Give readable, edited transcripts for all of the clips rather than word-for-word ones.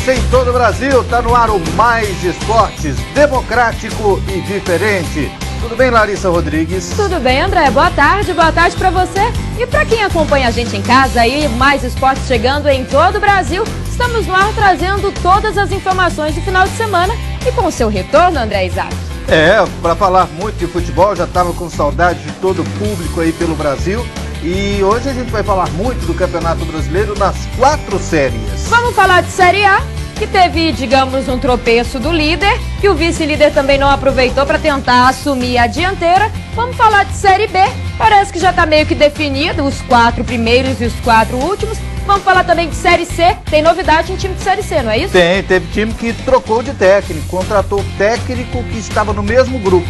você em todo o Brasil. Tá no ar o Mais Esportes, democrático e diferente. Tudo bem, Larissa Rodrigues? Tudo bem, André. Boa tarde pra você. E pra quem acompanha a gente em casa aí, Mais Esportes chegando em todo o Brasil. Estamos no ar trazendo todas as informações do final de semana e com o seu retorno, André Isaac. Para falar muito de futebol, já estava com saudade de todo o público aí pelo Brasil. E hoje a gente vai falar muito do Campeonato Brasileiro nas 4 séries. Vamos falar de Série A, que teve, digamos, um tropeço do líder, que o vice-líder também não aproveitou para tentar assumir a dianteira. Vamos falar de Série B, parece que já está meio que definido, os 4 primeiros e os 4 últimos. Vamos falar também de Série C, tem novidade em time de Série C, não é isso? Teve time que trocou de técnico, contratou técnico que estava no mesmo grupo.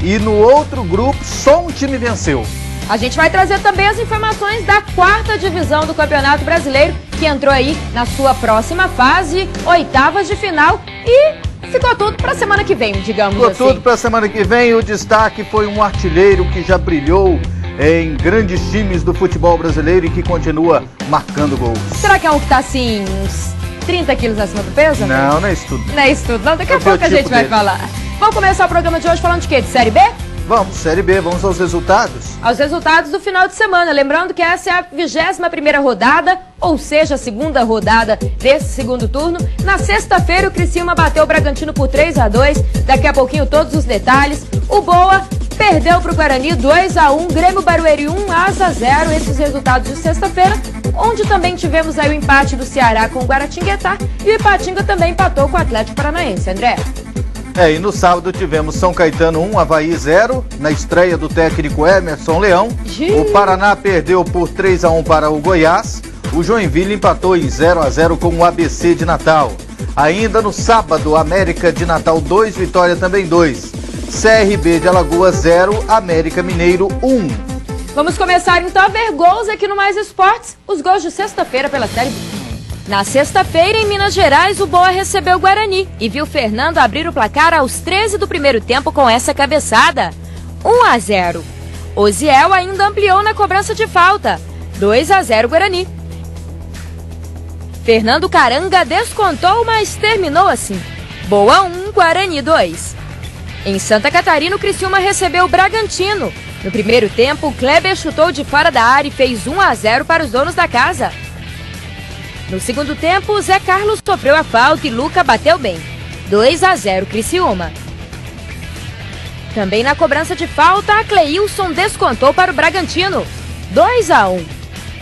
E no outro grupo, só um time venceu. A gente vai trazer também as informações da 4ª divisão do Campeonato Brasileiro, que entrou aí na sua próxima fase, oitavas de final, e ficou tudo para a semana que vem, digamos assim. Ficou tudo para a semana que vem. O destaque foi um artilheiro que já brilhou em grandes times do futebol brasileiro e que continua marcando gols. Será que é um que está assim, uns 30 quilos acima do peso? Não é isso tudo. Não é isso tudo, não. Daqui a pouco a gente vai falar. Vamos começar o programa de hoje falando de quê? De Série B? Vamos, Série B, vamos aos resultados? Aos resultados do final de semana. Lembrando que essa é a 21ª rodada, ou seja, a segunda rodada desse segundo turno. Na sexta-feira, o Criciúma bateu o Bragantino por 3-2. Daqui a pouquinho, todos os detalhes. O Boa perdeu para o Guarani 2-1. Grêmio Barueri 1-0. Esses resultados de sexta-feira, onde também tivemos aí o empate do Ceará com o Guaratinguetá. E o Ipatinga também empatou com o Atlético Paranaense, André. E no sábado tivemos São Caetano 1, Avaí 0, na estreia do técnico Emerson Leão. O Paraná perdeu por 3-1 para o Goiás. O Joinville empatou em 0-0 com o ABC de Natal. Ainda no sábado, América de Natal 2, Vitória também 2. CRB de Alagoas 0, América Mineiro 1. Vamos começar então a ver gols aqui no Mais Esportes. Os gols de sexta-feira pela Série B. Na sexta-feira, em Minas Gerais, o Boa recebeu o Guarani e viu Fernando abrir o placar aos 13 do primeiro tempo com essa cabeçada. 1-0. Osiel ainda ampliou na cobrança de falta. 2-0 Guarani. Fernando Caranga descontou, mas terminou assim. Boa 1, Guarani 2. Em Santa Catarina, o Criciúma recebeu o Bragantino. No primeiro tempo, Kleber chutou de fora da área e fez 1-0 para os donos da casa. No segundo tempo, Zé Carlos sofreu a falta e Luca bateu bem. 2-0 Criciúma. Também na cobrança de falta, Cleilson descontou para o Bragantino. 2-1.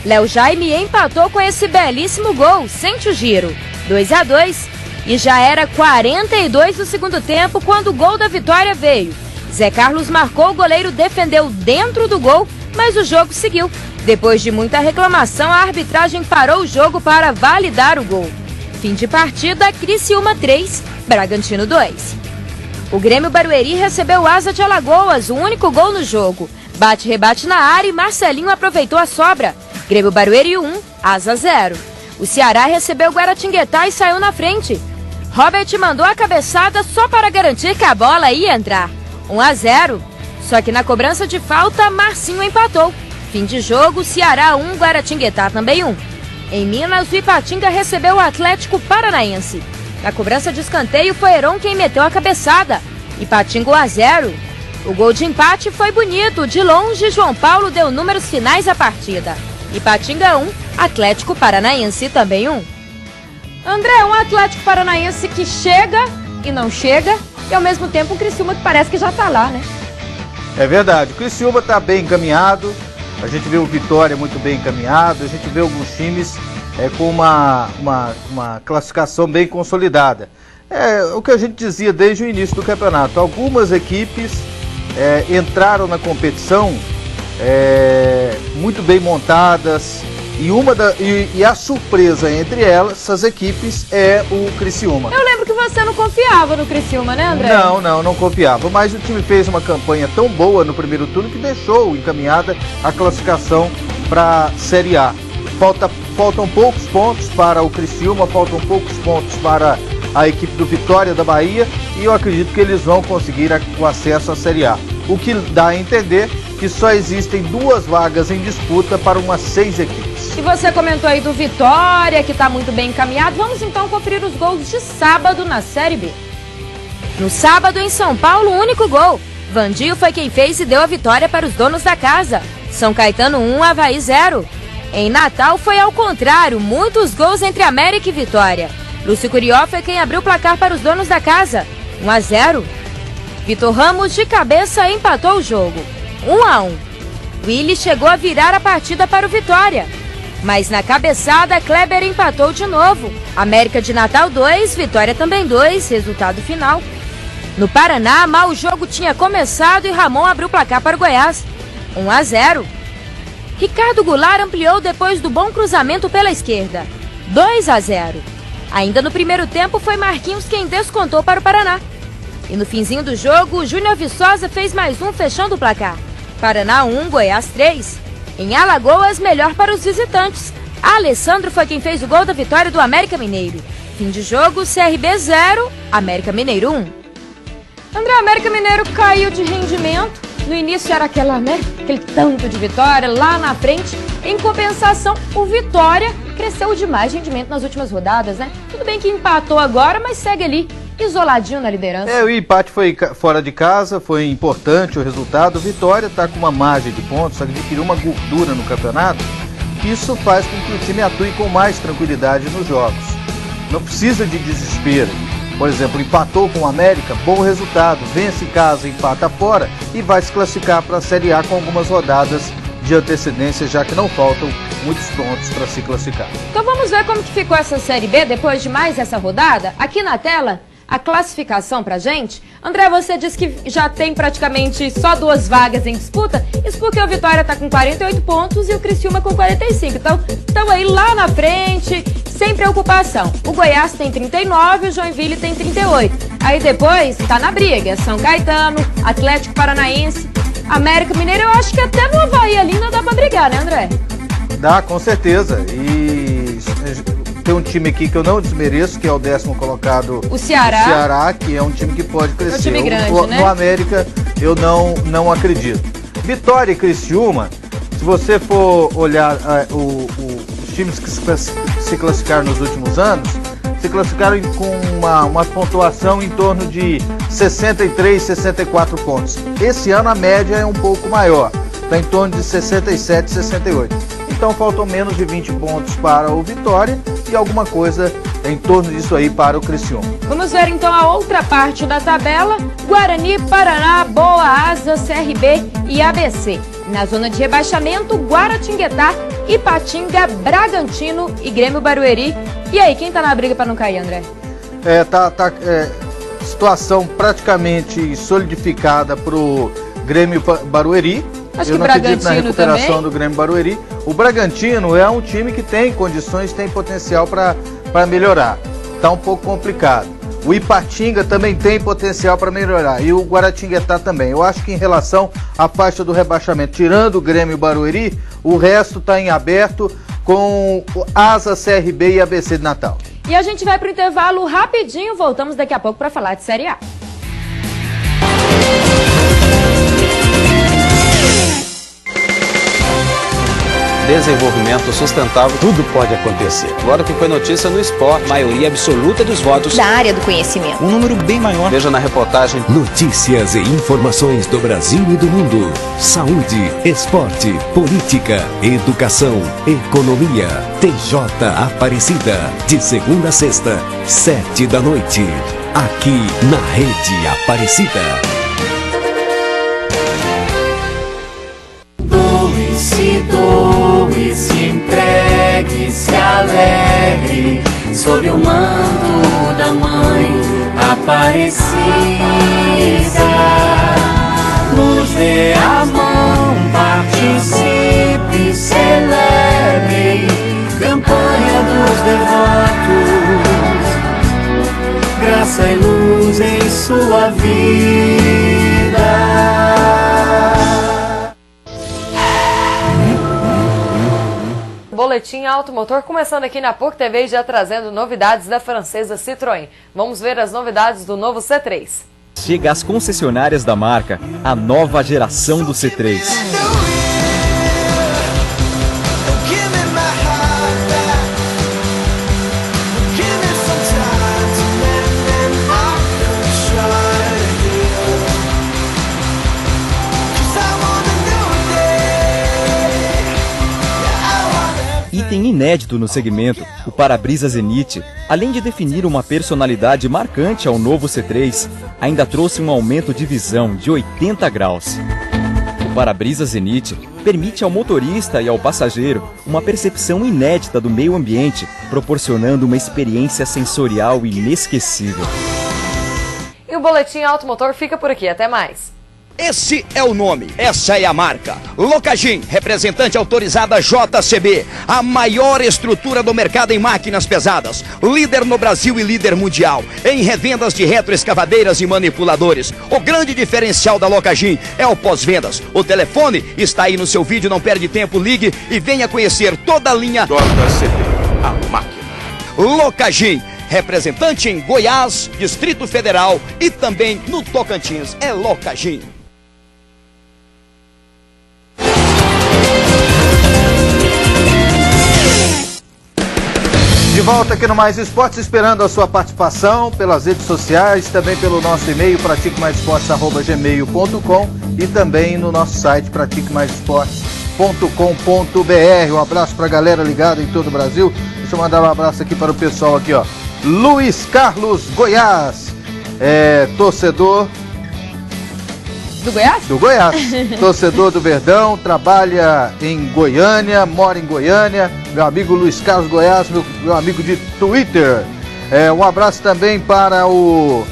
Léo Jaime empatou com esse belíssimo gol, sente o giro. 2-2. E já era 42 do segundo tempo quando o gol da vitória veio. Zé Carlos marcou, o goleiro defendeu dentro do gol, mas o jogo seguiu. Depois de muita reclamação, a arbitragem parou o jogo para validar o gol. Fim de partida, Criciúma 3, Bragantino 2. O Grêmio Barueri recebeu o Asa de Alagoas, o único gol no jogo. Bate-rebate na área e Marcelinho aproveitou a sobra. Grêmio Barueri 1, Asa 0. O Ceará recebeu o Guaratinguetá e saiu na frente. Robert mandou a cabeçada só para garantir que a bola ia entrar. 1-0. Só que na cobrança de falta, Marcinho empatou. Fim de jogo, Ceará 1, Guaratinguetá também 1. Em Minas, o Ipatinga recebeu o Atlético Paranaense. Na cobrança de escanteio, foi Heron quem meteu a cabeçada. Ipatinga 1-0. O gol de empate foi bonito. De longe, João Paulo deu números finais à partida. Ipatinga 1, Atlético Paranaense também 1. André, um Atlético Paranaense que chega e não chega, e ao mesmo tempo um Criciúma que parece que já está lá, né? É verdade, o Criciúma está bem encaminhado. A gente vê o Vitória muito bem encaminhado, a gente vê alguns times com uma classificação bem consolidada. É o que a gente dizia desde o início do campeonato. Algumas equipes entraram na competição muito bem montadas e a surpresa entre essas equipes é o Criciúma. Eu lembro que você não confiava no Criciúma, né, André? Não confiava, mas o time fez uma campanha tão boa no primeiro turno que deixou encaminhada a classificação para a Série A. Faltam poucos pontos para o Criciúma, faltam poucos pontos para a equipe do Vitória da Bahia e eu acredito que eles vão conseguir o acesso à Série A. O que dá a entender que só existem 2 vagas em disputa para umas 6 equipes. E você comentou aí do Vitória, que está muito bem encaminhado. Vamos então conferir os gols de sábado na Série B. No sábado, em São Paulo, o único gol. Vandinho foi quem fez e deu a vitória para os donos da casa. São Caetano 1, Avaí 0. Em Natal foi ao contrário, muitos gols entre América e Vitória. Lúcio Curió foi quem abriu o placar para os donos da casa, 1-0. Vitor Ramos de cabeça empatou o jogo, 1-1. Willy chegou a virar a partida para o Vitória. Mas na cabeçada, Kleber empatou de novo. América de Natal 2, Vitória também 2, resultado final. No Paraná, mal o jogo tinha começado e Ramon abriu o placar para o Goiás, 1-0. Ricardo Goulart ampliou depois do bom cruzamento pela esquerda, 2-0. Ainda no primeiro tempo foi Marquinhos quem descontou para o Paraná. E no finzinho do jogo, Júnior Viçosa fez mais um fechando o placar. Paraná 1, Goiás 3. Em Alagoas, melhor para os visitantes. Alessandro foi quem fez o gol da vitória do América Mineiro. Fim de jogo, CRB 0, América Mineiro 1. André, América Mineiro caiu de rendimento. No início era aquele tanto de vitória lá na frente. Em compensação, o Vitória cresceu demais de rendimento nas últimas rodadas, né? Tudo bem que empatou agora, mas segue ali, isoladinho na liderança. O empate foi fora de casa, foi importante o resultado. O Vitória está com uma margem de pontos, adquiriu uma gordura no campeonato. Isso faz com que o time atue com mais tranquilidade nos jogos. Não precisa de desespero. Por exemplo, empatou com o América, bom resultado, vence em casa, empata fora e vai se classificar para a Série A com algumas rodadas de antecedência, já que não faltam muitos pontos para se classificar. Então vamos ver como que ficou essa Série B depois de mais essa rodada. Aqui na tela, a classificação pra gente. André, você disse que já tem praticamente só 2 vagas em disputa. Isso porque o Vitória tá com 48 pontos e o Criciúma com 45. Então, estão aí lá na frente, sem preocupação. O Goiás tem 39, o Joinville tem 38. Aí depois tá na briga. São Caetano, Atlético Paranaense, América Mineiro. Eu acho que até no Avaí ali não dá pra brigar, né, André? Dá, com certeza. E tem um time aqui que eu não desmereço, que é o 10º colocado, o Ceará. O Ceará, que é um time que pode crescer. É um time grande, né? No América, eu não acredito. Vitória e Criciúma, se você for olhar os times que se classificaram nos últimos anos, se classificaram com uma pontuação em torno de 63, 64 pontos. Esse ano a média é um pouco maior, está em torno de 67, 68. Então faltam menos de 20 pontos para o Vitória e alguma coisa em torno disso aí para o Criciúma. Vamos ver então a outra parte da tabela. Guarani, Paraná, Boa Asa, CRB e ABC. Na zona de rebaixamento, Guaratinguetá, Ipatinga, Bragantino e Grêmio Barueri. E aí, quem tá na briga para não cair, André? Situação praticamente solidificada pro Grêmio Barueri. Acho eu que não acredito na recuperação também. do Grêmio Barueri. O Bragantino é um time que tem condições, tem potencial para melhorar. Está um pouco complicado. O Ipatinga também tem potencial para melhorar. E o Guaratinguetá também. Eu acho que em relação à faixa do rebaixamento, tirando o Grêmio Barueri, o resto está em aberto com Asa, CRB e ABC de Natal. E a gente vai para o intervalo rapidinho. Voltamos daqui a pouco para falar de Série A. Desenvolvimento sustentável, tudo pode acontecer. Agora que foi notícia no esporte, maioria absoluta dos votos da área do conhecimento. Um número bem maior. Veja na reportagem. Notícias e informações do Brasil e do mundo. Saúde, esporte, política, educação, economia. TJ Aparecida, de segunda a sexta, 7 da noite. Aqui na Rede Aparecida. Doe, se entregue, se alegre, sob o manto da Mãe Aparecida. Nos dê a mão, participe, celebre, campanha dos devotos, graça e luz em sua vida. Boletim Automotor começando aqui na PUC TV, já trazendo novidades da francesa Citroën. Vamos ver as novidades do novo C3. Chega às concessionárias da marca a nova geração do C3. design inédito no segmento, o para-brisa Zenith, além de definir uma personalidade marcante ao novo C3, ainda trouxe um aumento de visão de 80 graus. O para-brisa Zenith permite ao motorista e ao passageiro uma percepção inédita do meio ambiente, proporcionando uma experiência sensorial inesquecível. E o Boletim Automotor fica por aqui. Até mais. Esse é o nome, essa é a marca. Locagin, representante autorizada JCB, a maior estrutura do mercado em máquinas pesadas, líder no Brasil e líder mundial, em revendas de retroescavadeiras e manipuladores. O grande diferencial da Locagin é o pós-vendas. O telefone está aí no seu vídeo, não perde tempo, ligue e venha conhecer toda a linha JCB, a máquina. Locagin, representante em Goiás, Distrito Federal e também no Tocantins, é Locagin. De volta aqui no Mais Esportes, esperando a sua participação pelas redes sociais, também pelo nosso e-mail pratiquemaisesportes@gmail.com e também no nosso site pratiquemaisesportes.com.br. Um abraço para a galera ligada em todo o Brasil. Deixa eu mandar um abraço aqui para o pessoal aqui, ó. Luiz Carlos Goiás, torcedor do Goiás? Do Goiás, torcedor do Verdão, trabalha em Goiânia, mora em Goiânia, meu amigo Luiz Carlos Goiás, meu amigo de Twitter. Um abraço também para o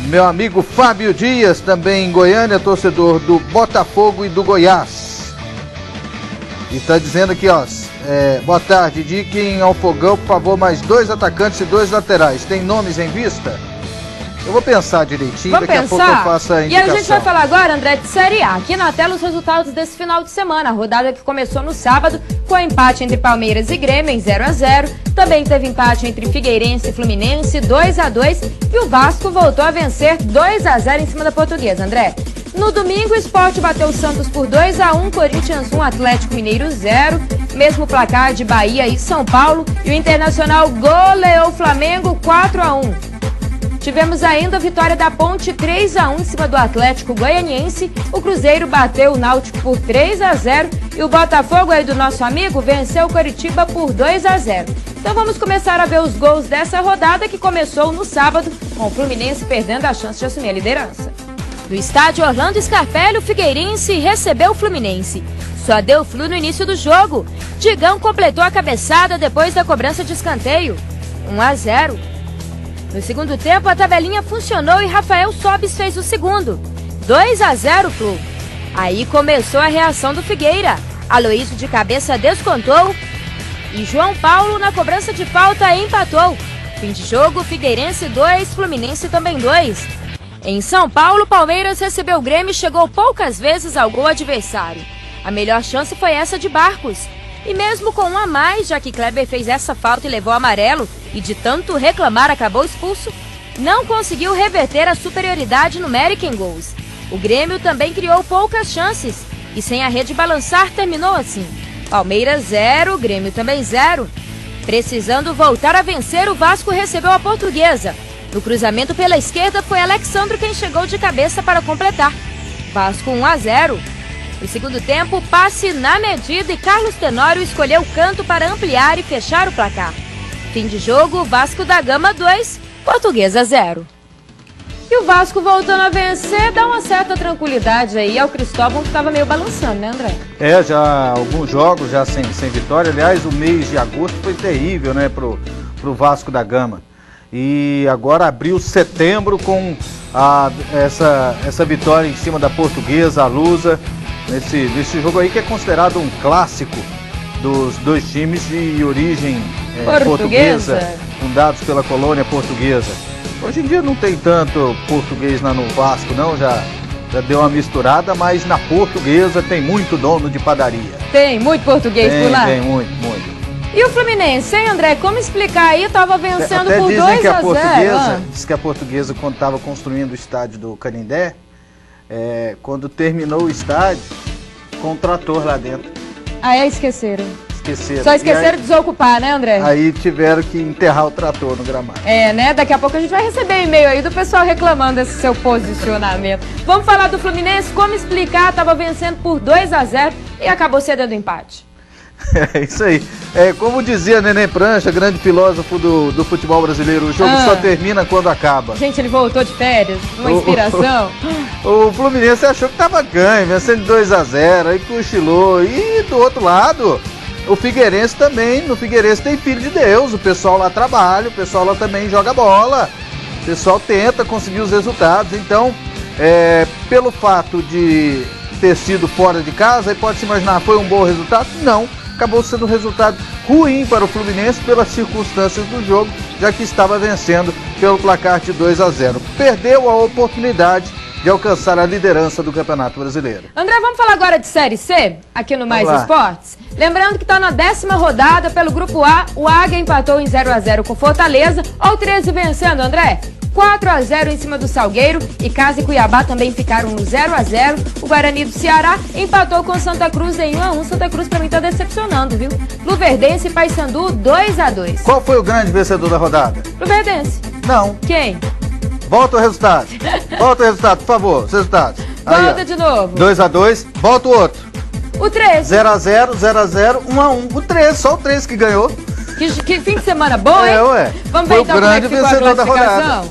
meu amigo Fábio Dias, também em Goiânia, torcedor do Botafogo e do Goiás. E está dizendo aqui, ó, boa tarde, indiquem ao fogão, por favor, mais 2 atacantes e 2 laterais. Tem nomes em vista? Eu vou pensar direitinho, daqui a pouco eu faço a indicação. E a gente vai falar agora, André, de Série A. Aqui na tela os resultados desse final de semana. A rodada que começou no sábado com empate entre Palmeiras e Grêmio em 0-0. Também teve empate entre Figueirense e Fluminense, 2-2. E o Vasco voltou a vencer 2-0 em cima da Portuguesa, André. No domingo, o Sport bateu o Santos por 2-1, Corinthians 1, Atlético Mineiro 0. Mesmo placar de Bahia e São Paulo. E o Internacional goleou o Flamengo 4-1. Tivemos ainda a vitória da Ponte 3-1 em cima do Atlético Goianiense. O Cruzeiro bateu o Náutico por 3-0 e o Botafogo aí do nosso amigo venceu o Coritiba por 2-0. Então vamos começar a ver os gols dessa rodada que começou no sábado com o Fluminense perdendo a chance de assumir a liderança. No estádio Orlando Scarpelli, o Figueirense recebeu o Fluminense. Só deu flu no início do jogo. Digão completou a cabeçada depois da cobrança de escanteio. 1-0. No segundo tempo, a tabelinha funcionou e Rafael Sobis fez o segundo. 2-0, Flu. Aí começou a reação do Figueira. Aloísio de cabeça descontou. E João Paulo, na cobrança de falta, empatou. Fim de jogo, Figueirense 2, Fluminense também 2. Em São Paulo, Palmeiras recebeu o Grêmio e chegou poucas vezes ao gol adversário. A melhor chance foi essa de Barcos. E mesmo com um a mais, já que Kleber fez essa falta e levou amarelo, e de tanto reclamar acabou expulso, não conseguiu reverter a superioridade numérica em gols. O Grêmio também criou poucas chances, e sem a rede balançar terminou assim. Palmeiras 0, Grêmio também 0. Precisando voltar a vencer, o Vasco recebeu a Portuguesa. No cruzamento pela esquerda foi Alexandro quem chegou de cabeça para completar. Vasco 1-0. No segundo tempo, passe na medida e Carlos Tenório escolheu o canto para ampliar e fechar o placar. Fim de jogo, Vasco da Gama 2, Portuguesa 0. E o Vasco voltando a vencer dá uma certa tranquilidade aí ao Cristóvão, que estava meio balançando, né, André? Já alguns jogos já sem vitória. Aliás, o mês de agosto foi terrível, né, pro Vasco da Gama. E agora abriu setembro com essa vitória em cima da Portuguesa, a Lusa. Nesse jogo aí que é considerado um clássico dos dois times de origem portuguesa, fundados pela colônia portuguesa. Hoje em dia não tem tanto português lá no Vasco não, já deu uma misturada, mas na Portuguesa tem muito dono de padaria. Tem muito português por lá? Tem muito. E o Fluminense, hein, André? Como explicar aí? Tava vencendo até por 2-0. Diz que a Portuguesa, quando estava construindo o estádio do Canindé, quando terminou o estádio, com um trator lá dentro. Esqueceram. Esqueceram. Só esqueceram de desocupar, né, André? Aí tiveram que enterrar o trator no gramado. Né? Daqui a pouco a gente vai receber e-mail aí do pessoal reclamando desse seu posicionamento. Vamos falar do Fluminense? Como explicar? Tava vencendo por 2-0 e acabou cedendo empate. É isso aí. Como dizia Neném Prancha, grande filósofo do futebol brasileiro, o jogo só termina quando acaba. Gente, ele voltou de férias, uma inspiração. O Fluminense achou que estava ganho, vencendo 2-0, aí cochilou. E do outro lado, o Figueirense também, no Figueirense tem filho de Deus, o pessoal lá trabalha, o pessoal lá também joga bola, o pessoal tenta conseguir os resultados. Então, pelo fato de ter sido fora de casa, aí pode se imaginar, foi um bom resultado? Não, acabou sendo um resultado ruim para o Fluminense pelas circunstâncias do jogo, já que estava vencendo pelo placar de 2-0. Perdeu a oportunidade de alcançar a liderança do Campeonato Brasileiro. André, vamos falar agora de Série C, aqui no Mais Esportes? Lembrando que está na 10ª rodada pelo Grupo A, o Águia empatou em 0-0 com Fortaleza, olha o 13 vencendo, André. 4-0 em cima do Salgueiro, e Casa e Cuiabá também ficaram no 0-0. O Guarani do Ceará empatou com Santa Cruz em 1-1. Santa Cruz pra mim tá decepcionando, viu? Luverdense e Paysandu 2-2. Qual foi o grande vencedor da rodada? Luverdense. Não. Quem? Volta o resultado. Volta o resultado, por favor, os resultados. Volta de novo. 2-2, volta o outro. O 13. 0-0, 0-0, 1-1. O 13, só o 13 que ganhou. Que fim de semana bom, hein? Ué. Vamos ver então como é que ficou a classificação?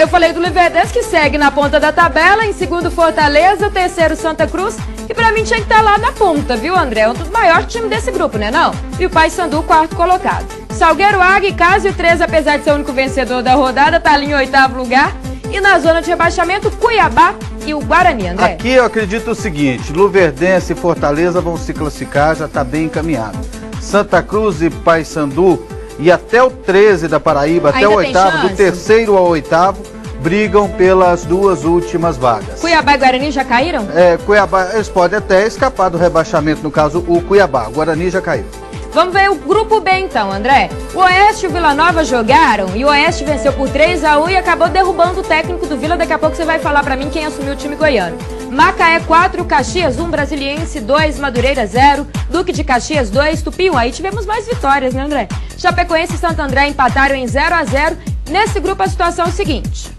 Eu falei do Luverdense, que segue na ponta da tabela, em segundo Fortaleza, terceiro Santa Cruz, que pra mim tinha que estar lá na ponta, viu, André? É um dos maiores times desse grupo, né não? E o Paysandu, quarto colocado. Salgueiro, Águia e Casa, o 13, apesar de ser o único vencedor da rodada, tá ali em 8º lugar. E na zona de rebaixamento, Cuiabá e o Guarani, André. Aqui eu acredito o seguinte, Luverdense e Fortaleza vão se classificar, já tá bem encaminhado. Santa Cruz e Paysandu e até o 13 da Paraíba, até o 8º, do terceiro ao 8º, brigam pelas duas últimas vagas. Cuiabá e Guarani já caíram? Cuiabá, eles podem até escapar do rebaixamento, no caso o Cuiabá. O Guarani já caiu. Vamos ver o grupo B então, André. O Oeste e o Vila Nova jogaram e o Oeste venceu por 3-1 e acabou derrubando o técnico do Vila. Daqui a pouco você vai falar pra mim quem assumiu o time goiano. Macaé 4, Caxias 1, Brasiliense 2, Madureira 0, Duque de Caxias 2, Tupi 1. Aí tivemos mais vitórias, né, André? Chapecoense e Santo André empataram em 0-0. Nesse grupo a situação é o seguinte.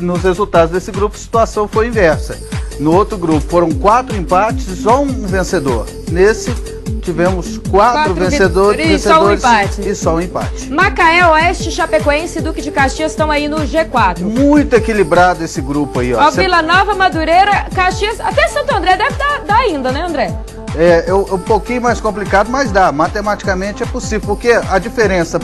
Nos resultados desse grupo a situação foi inversa. No outro grupo foram 4 empates e só um vencedor. Nesse tivemos 4 vencedores e só um empate. E só um empate. Macaé, Oeste, Chapecoense e Duque de Caxias estão aí no G4. Muito equilibrado esse grupo aí, ó. Vila Nova, Madureira, Caxias, até Santo André deve dar ainda, né, André? Um pouquinho mais complicado, mas dá. Matematicamente é possível, porque a diferença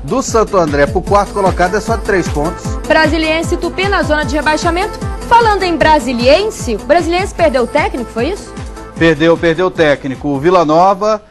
do Santo André pro quarto colocado é só de 3 pontos. Brasiliense e Tupi na zona de rebaixamento. Falando em Brasiliense, o Brasiliense perdeu o técnico, foi isso? Perdeu o técnico. O Vila Nova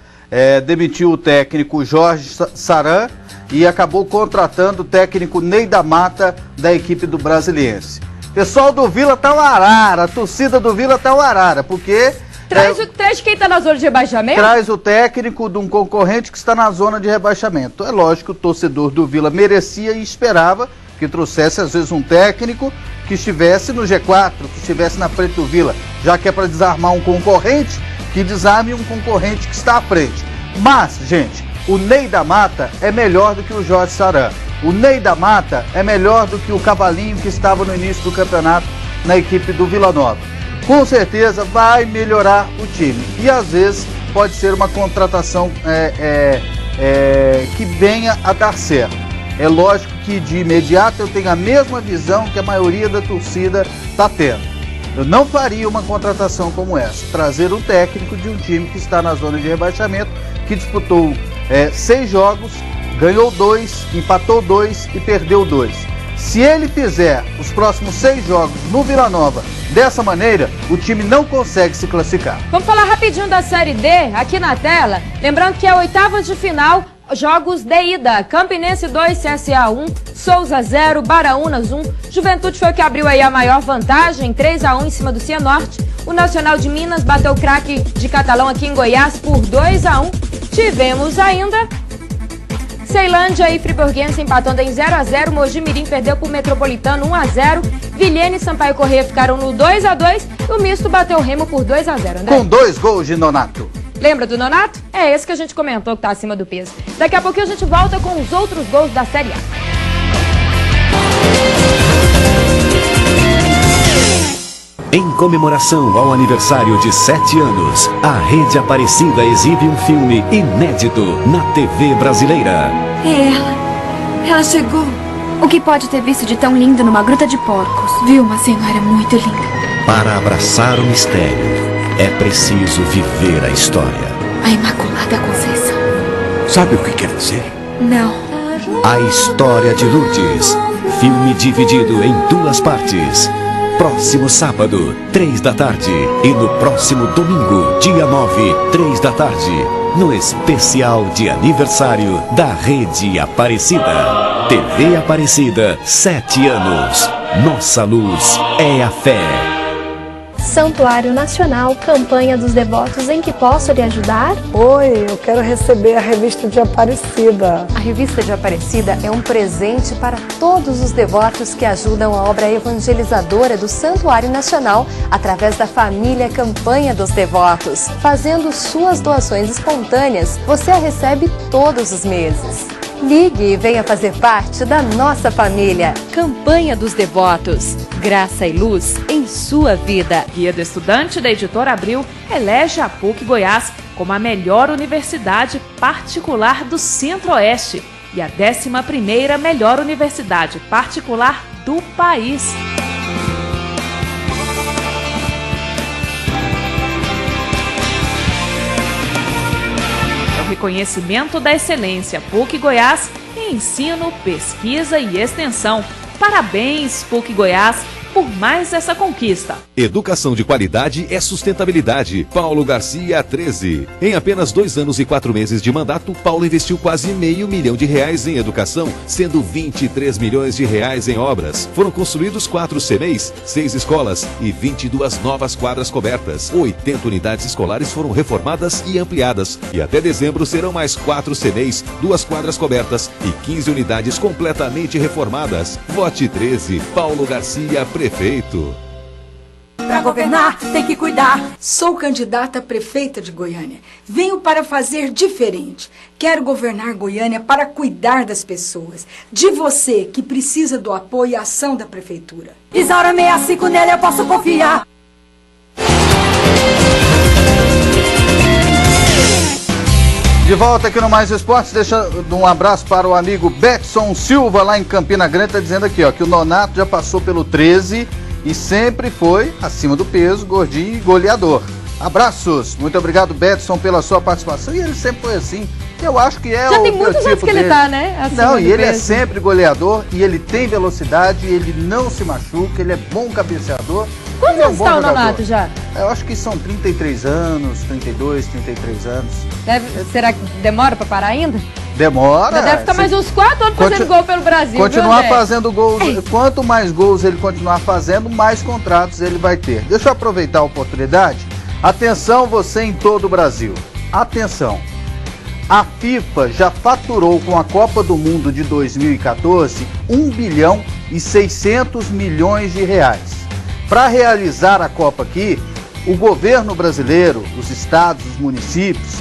demitiu o técnico Jorge Saran e acabou contratando o técnico Ney da Mata da equipe do Brasiliense. Pessoal do Vila tá o arara, a torcida do Vila tá o arara, porque... Traz quem tá na zona de rebaixamento? Traz o técnico de um concorrente que está na zona de rebaixamento. É lógico que o torcedor do Vila merecia e esperava que trouxesse às vezes um técnico que estivesse no G4, que estivesse na frente do Vila, já que é para desarmar um concorrente, que desarme um concorrente que está à frente. Mas, gente, o Ney da Mata é melhor do que o Jorge Saran. O Ney da Mata é melhor do que o Cavalinho que estava no início do campeonato na equipe do Vila Nova. Com certeza vai melhorar o time. E às vezes pode ser uma contratação que venha a dar certo. É lógico que de imediato eu tenho a mesma visão que a maioria da torcida está tendo. Eu não faria uma contratação como essa. Trazer um técnico de um time que está na zona de rebaixamento, que disputou 6 jogos, ganhou 2, empatou 2 e perdeu 2. Se ele fizer os próximos 6 jogos no Vila Nova dessa maneira, o time não consegue se classificar. Vamos falar rapidinho da Série D aqui na tela. Lembrando que é 8ª de final, jogos de ida. Campinense 2, CSA 1, Souza 0, Baraunas 1. Juventude foi o que abriu aí a maior vantagem, 3-1 em cima do Cianorte. O Nacional de Minas bateu o Craque de Catalão aqui em Goiás por 2-1. Tivemos ainda Ceilândia e Friburguense empatando em 0-0. Mogi Mirim perdeu por Metropolitano 1-0. Vilhena e Sampaio Corrêa ficaram no 2-2. E o Misto bateu o Remo por 2-0, André. Com 2 gols de Nonato. Lembra do Nonato? É esse que a gente comentou que tá acima do peso. Daqui a pouquinho a gente volta com os outros gols da Série A. Em comemoração ao aniversário de 7 anos, a Rede Aparecida exibe um filme inédito na TV brasileira. É ela. Ela chegou. O que pode ter visto de tão lindo numa gruta de porcos? Viu uma senhora muito linda. Para abraçar o mistério, é preciso viver a história. A Imaculada Conceição. Sabe o que quer dizer? Não. A História de Lourdes. Filme dividido em 2 partes. Próximo sábado, 3 da tarde. E no próximo domingo, dia 9, 3 da tarde. No especial de aniversário da Rede Aparecida. TV Aparecida, 7 anos. Nossa luz é a fé. Santuário Nacional, campanha dos devotos, em que posso lhe ajudar? Oi, eu quero receber a revista de Aparecida. A revista de Aparecida é um presente para todos os devotos que ajudam a obra evangelizadora do Santuário Nacional através da família Campanha dos Devotos. Fazendo suas doações espontâneas, você a recebe todos os meses. Ligue e venha fazer parte da nossa família. Campanha dos Devotos. Graça e luz em sua vida. Guia do Estudante da Editora Abril elege a PUC Goiás como a melhor universidade particular do Centro-Oeste e a 11ª melhor universidade particular do país. Reconhecimento da excelência PUC Goiás em ensino, pesquisa e extensão. Parabéns, PUC Goiás, por mais essa conquista. Educação de qualidade é sustentabilidade. Paulo Garcia, 13. Em apenas 2 anos e 4 meses de mandato, Paulo investiu quase R$500 milhão em educação, sendo R$23 milhões em obras. Foram construídos 4 CMEs, 6 escolas e 22 novas quadras cobertas. 80 unidades escolares foram reformadas e ampliadas. E até dezembro serão mais 4 CMEs, 2 quadras cobertas e 15 unidades completamente reformadas. Vote 13, Paulo Garcia, prefeito. Para governar, tem que cuidar. Sou candidata a prefeita de Goiânia. Venho para fazer diferente. Quero governar Goiânia para cuidar das pessoas. De você, que precisa do apoio e ação da prefeitura. Isaura 65, nele eu posso confiar. De volta aqui no Mais Esportes, deixando um abraço para o amigo Betson Silva, lá em Campina Grande, está dizendo aqui, ó, que o Nonato já passou pelo 13 e sempre foi acima do peso, gordinho e goleador. Abraços, muito obrigado, Betson, pela sua participação, e ele sempre foi assim, eu acho que é já o tem muitos anos que ele tá, né? Acima não, e ele peso. é sempre goleador, e ele tem velocidade, ele não se machuca, ele é bom cabeceador. Quantos anos está o Nonato já? Eu acho que são 33 anos, 32, 33 anos. Será que demora para parar ainda? Demora. Já deve ficar mais uns 4 anos fazendo gol pelo Brasil. Continuar fazendo gols. Quanto mais gols ele continuar fazendo, mais contratos ele vai ter. Deixa eu aproveitar a oportunidade. Atenção, você em todo o Brasil. Atenção. A FIFA já faturou com a Copa do Mundo de 2014 1 bilhão e 600 milhões de reais. Para realizar a Copa aqui, o governo brasileiro, os estados, os municípios,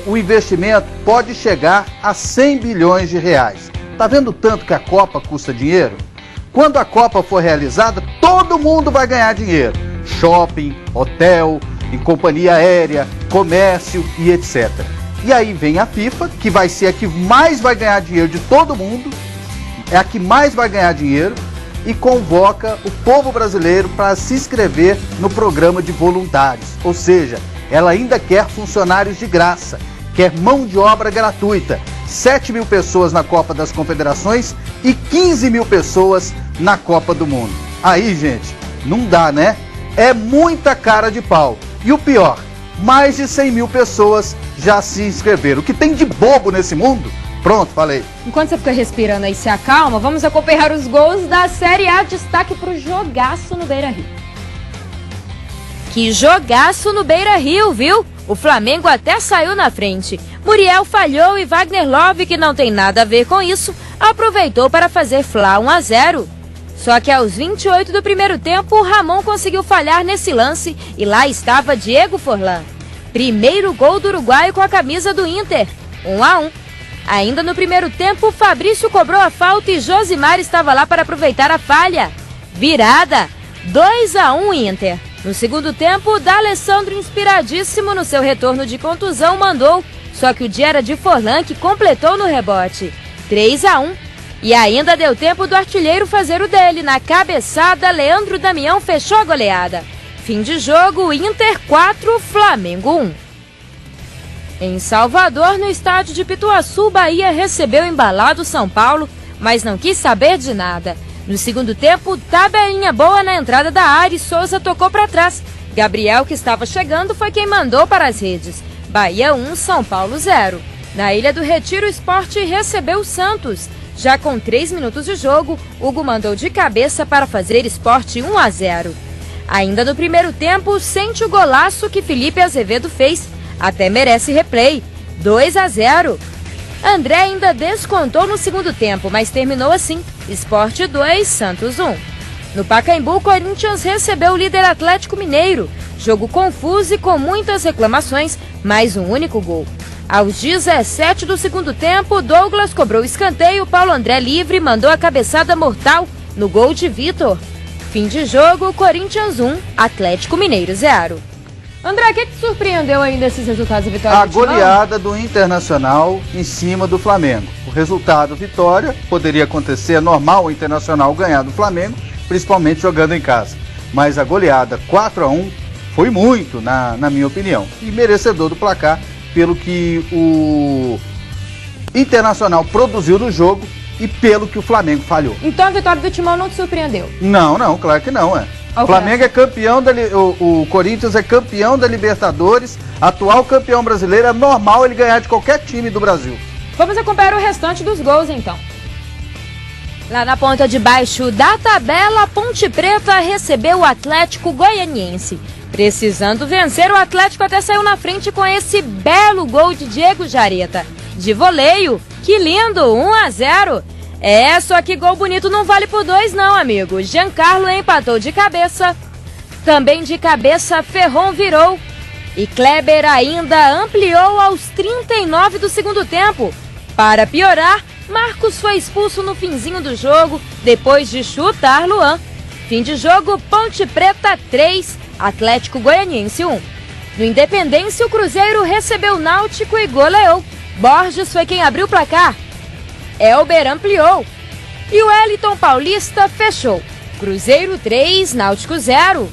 o investimento pode chegar a 100 bilhões de reais. Tá vendo tanto que a Copa custa dinheiro? Quando a Copa for realizada, todo mundo vai ganhar dinheiro. Shopping, hotel, em companhia aérea, comércio e etc. E aí vem a FIFA, que vai ser a que mais vai ganhar dinheiro de todo mundo, é a que mais vai ganhar dinheiro, e convoca o povo brasileiro para se inscrever no programa de voluntários. Ou seja, ela ainda quer funcionários de graça, quer mão de obra gratuita. 7 mil pessoas na Copa das Confederações e 15 mil pessoas na Copa do Mundo. Aí, gente, não dá, né? É muita cara de pau. E o pior, mais de 100 mil pessoas já se inscreveram. O que tem de bobo nesse mundo? Pronto, falei. Enquanto você fica respirando aí, se acalma, vamos acompanhar os gols da Série A. Destaque pro jogaço no Beira-Rio. Que jogaço no Beira-Rio, viu? O Flamengo até saiu na frente. Muriel falhou e Wagner Love, que não tem nada a ver com isso, aproveitou para fazer Fla 1-0. Só que aos 28 do primeiro tempo, o Ramon conseguiu falhar nesse lance e lá estava Diego Forlan. Primeiro gol do uruguaio com a camisa do Inter, 1-1. Ainda no primeiro tempo, Fabrício cobrou a falta e Josimar estava lá para aproveitar a falha. Virada! 2-1 Inter. No segundo tempo, D'Alessandro, inspiradíssimo no seu retorno de contusão, mandou, só que o dia era de Forlan, que completou no rebote. 3-1. E ainda deu tempo do artilheiro fazer o dele. Na cabeçada, Leandro Damião fechou a goleada. Fim de jogo, Inter 4, Flamengo 1. Em Salvador, no estádio de Pituaçu, Bahia recebeu embalado São Paulo, mas não quis saber de nada. No segundo tempo, tabelinha boa na entrada da área e Souza tocou para trás. Gabriel, que estava chegando, foi quem mandou para as redes. Bahia 1, São Paulo 0. Na Ilha do Retiro, o Sport recebeu o Santos. Já com 3 minutos de jogo, Hugo mandou de cabeça para fazer Sport 1-0. Ainda no primeiro tempo, sente o golaço que Felipe Azevedo fez. Até merece replay. 2-0. André ainda descontou no segundo tempo, mas terminou assim. Sport 2, Santos 1. No Pacaembu, o Corinthians recebeu o líder Atlético Mineiro. Jogo confuso e com muitas reclamações, mais um único gol. Aos 17 do segundo tempo, Douglas cobrou escanteio, Paulo André livre mandou a cabeçada mortal no gol de Vitor. Fim de jogo, Corinthians 1, Atlético Mineiro 0. André, o que te surpreendeu aí desses resultados da vitória? A goleada do Internacional em cima do Flamengo. O resultado, vitória, poderia acontecer, é normal o Internacional ganhar do Flamengo, principalmente jogando em casa. Mas a goleada 4-1 foi muito, na minha opinião, e merecedor do placar pelo que o Internacional produziu no jogo e pelo que o Flamengo falhou. Então a vitória do Timão não te surpreendeu? Não, claro que não, O Flamengo é campeão, o Corinthians é campeão da Libertadores, atual campeão brasileiro, é normal ele ganhar de qualquer time do Brasil. Vamos acompanhar o restante dos gols então. Lá na ponta de baixo da tabela, Ponte Preta recebeu o Atlético Goianiense. Precisando vencer, o Atlético até saiu na frente com esse belo gol de Diego Jareta. De voleio, que lindo, 1-0. Só que gol bonito não vale por 2 não, amigo. Giancarlo empatou de cabeça. Também de cabeça, Ferron virou. E Kleber ainda ampliou aos 39 do segundo tempo. Para piorar, Marcos foi expulso no finzinho do jogo, depois de chutar Luan. Fim de jogo, Ponte Preta 3, Atlético Goianiense 1. No Independência, o Cruzeiro recebeu o Náutico e goleou. Borges foi quem abriu o placar. Elber ampliou. E o Wellington Paulista fechou. Cruzeiro 3, Náutico 0.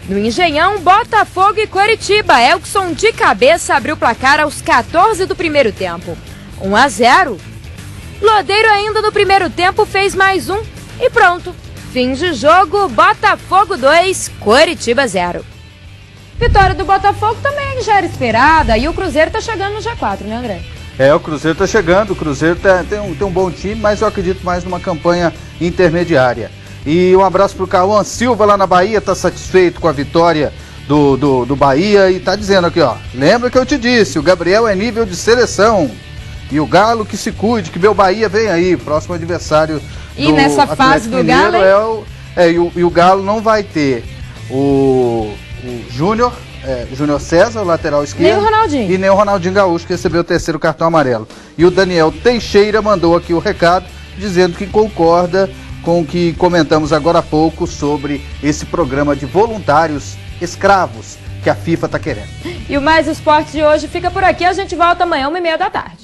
No Engenhão, Botafogo e Coritiba. Elkson de cabeça abriu o placar aos 14 do primeiro tempo. 1-0. Lodeiro ainda no primeiro tempo fez mais um e pronto. Fim de jogo, Botafogo 2, Coritiba 0. Vitória do Botafogo também já era esperada e o Cruzeiro tá chegando no G4, né, André? O Cruzeiro tá chegando, o Cruzeiro tem um bom time, mas eu acredito mais numa campanha intermediária. E um abraço pro Cauã Silva lá na Bahia, tá satisfeito com a vitória do Bahia e tá dizendo aqui, ó, lembra que eu te disse, o Gabriel é nível de seleção. E o Galo que se cuide, que meu Bahia vem aí, próximo adversário e do nessa Atlético fase do Mineiro Galo, e o Galo não vai ter o Júnior César, o lateral esquerdo, nem o Ronaldinho. E nem o Ronaldinho Gaúcho, que recebeu o 3º cartão amarelo. E o Daniel Teixeira mandou aqui o recado, dizendo que concorda com o que comentamos agora há pouco sobre esse programa de voluntários escravos que a FIFA está querendo. E o Mais Esporte de hoje fica por aqui, a gente volta amanhã 1h30 da tarde.